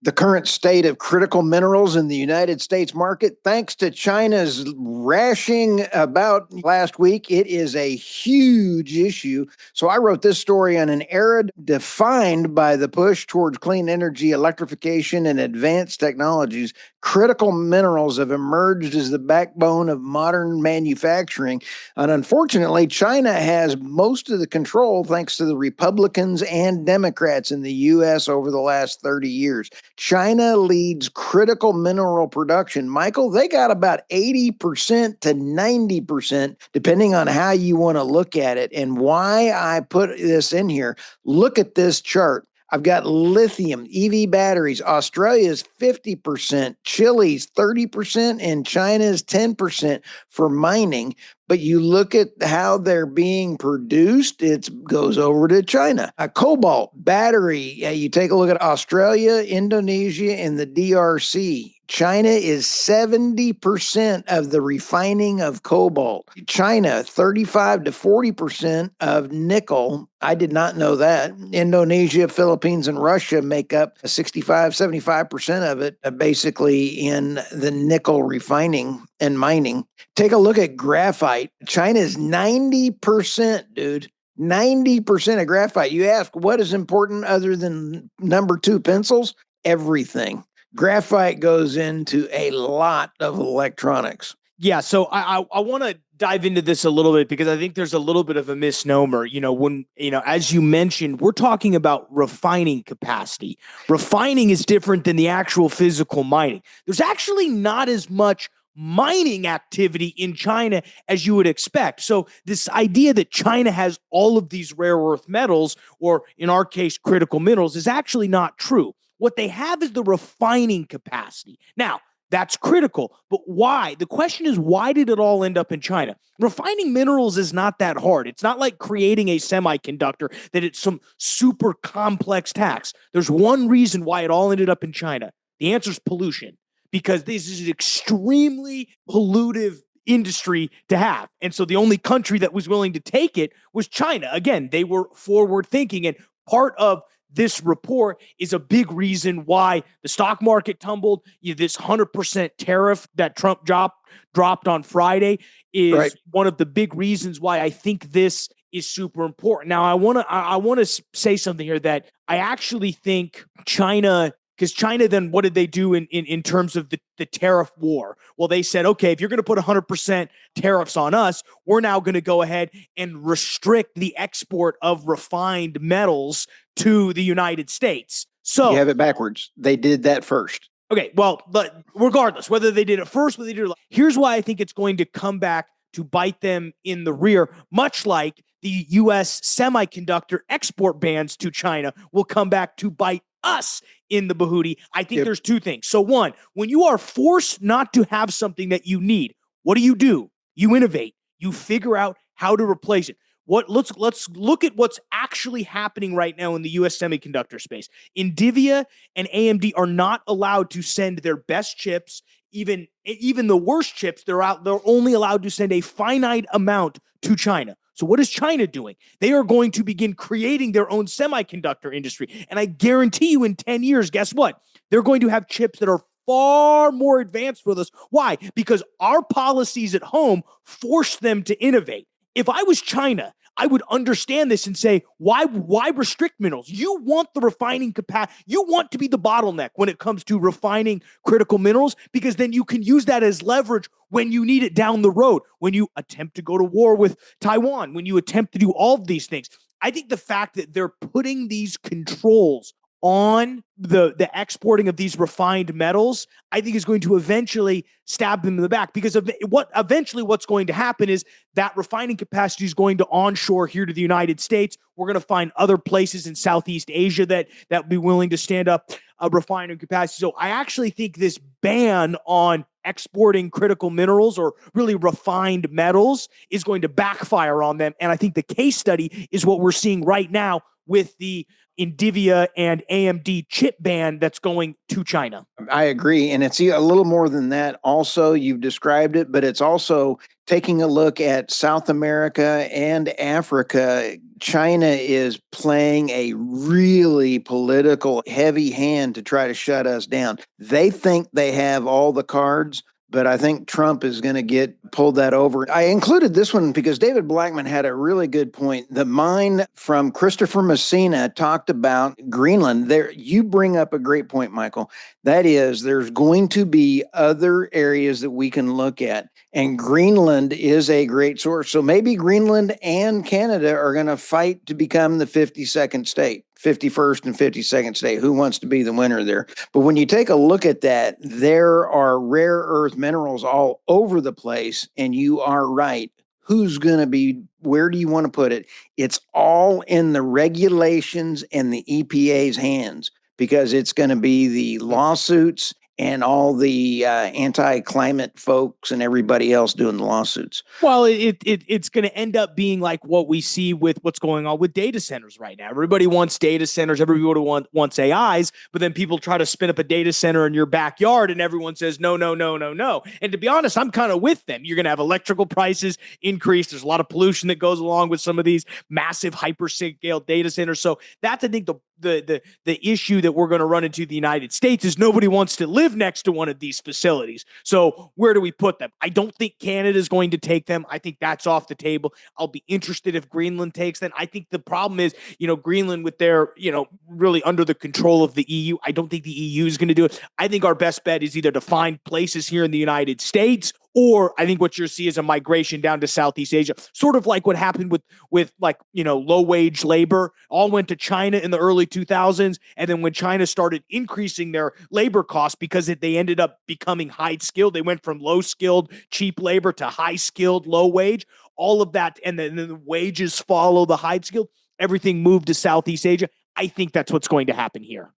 The current state of critical minerals in the United States market, thanks to China's rationing about last week, it is a huge issue. So I wrote this story on an era defined by the push towards clean energy, electrification, and advanced technologies. Critical minerals have emerged as the backbone of modern manufacturing. And unfortunately, China has most of the control thanks to the Republicans and Democrats in the U.S. over the last 30 years. China leads critical mineral production. Michael, they got about 80% to 90%, depending on how you want to look at it. And why I put this in here, look at this chart. I've got lithium, EV batteries. Australia's 50%, Chile's 30%, and China's 10% for mining. But you look at how they're being produced, it goes over to China. A cobalt battery, you take a look at Australia, Indonesia, and the DRC. China is 70% of the refining of cobalt. China, 35 to 40% of nickel. I did not know that. Indonesia, Philippines, and Russia make up 65, 75% of it, basically in the nickel refining and mining. Take a look at graphite. China is 90%, dude. 90% of graphite. You ask, what is important other than number 2 pencils? Everything. Graphite goes into a lot of electronics. Yeah, so I want to dive into this a little bit because I think there's a little bit of a misnomer. As you mentioned, we're talking about refining capacity. Refining is different than the actual physical mining. There's actually not as much mining activity in China as you would expect. So this idea that China has all of these rare earth metals, or in our case, critical minerals, is actually not true. What they have is the refining capacity. Now, that's critical, but why? The question is, why did it all end up in China? Refining minerals is not that hard. It's not like creating a semiconductor that it's some super complex task. There's one reason why it all ended up in China. The answer is pollution, because this is an extremely pollutive industry to have. And so the only country that was willing to take it was China. Again, they were forward thinking, and part of this report is a big reason why the stock market tumbled. This 100% tariff that Trump dropped on Friday is one of the big reasons why I think this is super important. Now, I want to say something here that I actually think China, because China then, what did they do in terms of the tariff war? Well, they said, okay, if you're going to put 100% tariffs on us, we're now going to go ahead and restrict the export of refined metals to the United States. So you have it backwards. They did that first. Okay, well, but regardless, whether they did it first, whether they did it, here's why I think it's going to come back to bite them in the rear, much like the U.S. semiconductor export bans to China will come back to bite us in the bahootie. I think there's two things. So one, when you are forced not to have something that you need, what do? You innovate. You figure out how to replace it. Let's look at what's actually happening right now in the U.S. semiconductor space. NVIDIA and AMD are not allowed to send their best chips, even the worst chips. They're only allowed to send a finite amount to China. So what is China doing? They are going to begin creating their own semiconductor industry. And I guarantee you in 10 years, guess what? They're going to have chips that are far more advanced with us. Why? Because our policies at home force them to innovate. If I was China, I would understand this and say, why restrict minerals? You want the refining capacity. You want to be the bottleneck when it comes to refining critical minerals, because then you can use that as leverage when you need it down the road, when you attempt to go to war with Taiwan, when you attempt to do all of these things. I think the fact that they're putting these controls on the exporting of these refined metals, I think is going to eventually stab them in the back, because of what's going to happen is that refining capacity is going to onshore here to the United States. We're going to find other places in Southeast Asia that would be willing to stand up a refining capacity. So I actually think this ban on exporting critical minerals, or really refined metals, is going to backfire on them. And I think the case study is what we're seeing right now with the NVIDIA and AMD chip ban that's going to China. I agree. And it's a little more than that. Also, you've described it, but it's also taking a look at South America and Africa. China is playing a really political heavy hand to try to shut us down. They think they have all the cards, but I think Trump is going to get pulled that over. I included this one because David Blackman had a really good point. The mine from Christopher Messina talked about Greenland. There, you bring up a great point, Michael. That is, there's going to be other areas that we can look at, and Greenland is a great source. So maybe Greenland and Canada are going to fight to become the 52nd state. 51st and 52nd state. Who wants to be the winner there? But when you take a look at that, there are rare earth minerals all over the place. And you are right. Who's going to be, where do you want to put it? It's all in the regulations and the EPA's hands, because it's going to be the lawsuits and all the anti-climate folks and everybody else doing the lawsuits. Well, it's going to end up being like what we see with what's going on with data centers right now. Everybody wants data centers. Everybody wants AIs, but then people try to spin up a data center in your backyard and everyone says, no, no, no, no, no. And to be honest, I'm kind of with them. You're going to have electrical prices increase. There's a lot of pollution that goes along with some of these massive hyperscale data centers. So that's, I think, the issue that we're going to run into the United States is nobody wants to live next to one of these facilities. So where do we put them? I don't think Canada is going to take them. I think that's off the table. I'll be interested if Greenland takes them. I think the problem is, Greenland with their, really under the control of the EU. I don't think the EU is going to do it. I think our best bet is either to find places here in the United States, or I think what you'll see is a migration down to Southeast Asia, sort of like what happened with low wage labor, all went to China in the early 2000s. And then when China started increasing their labor costs because they ended up becoming high skilled, they went from low skilled, cheap labor to high skilled, low wage, all of that. And then the wages follow the high skilled, everything moved to Southeast Asia. I think that's what's going to happen here.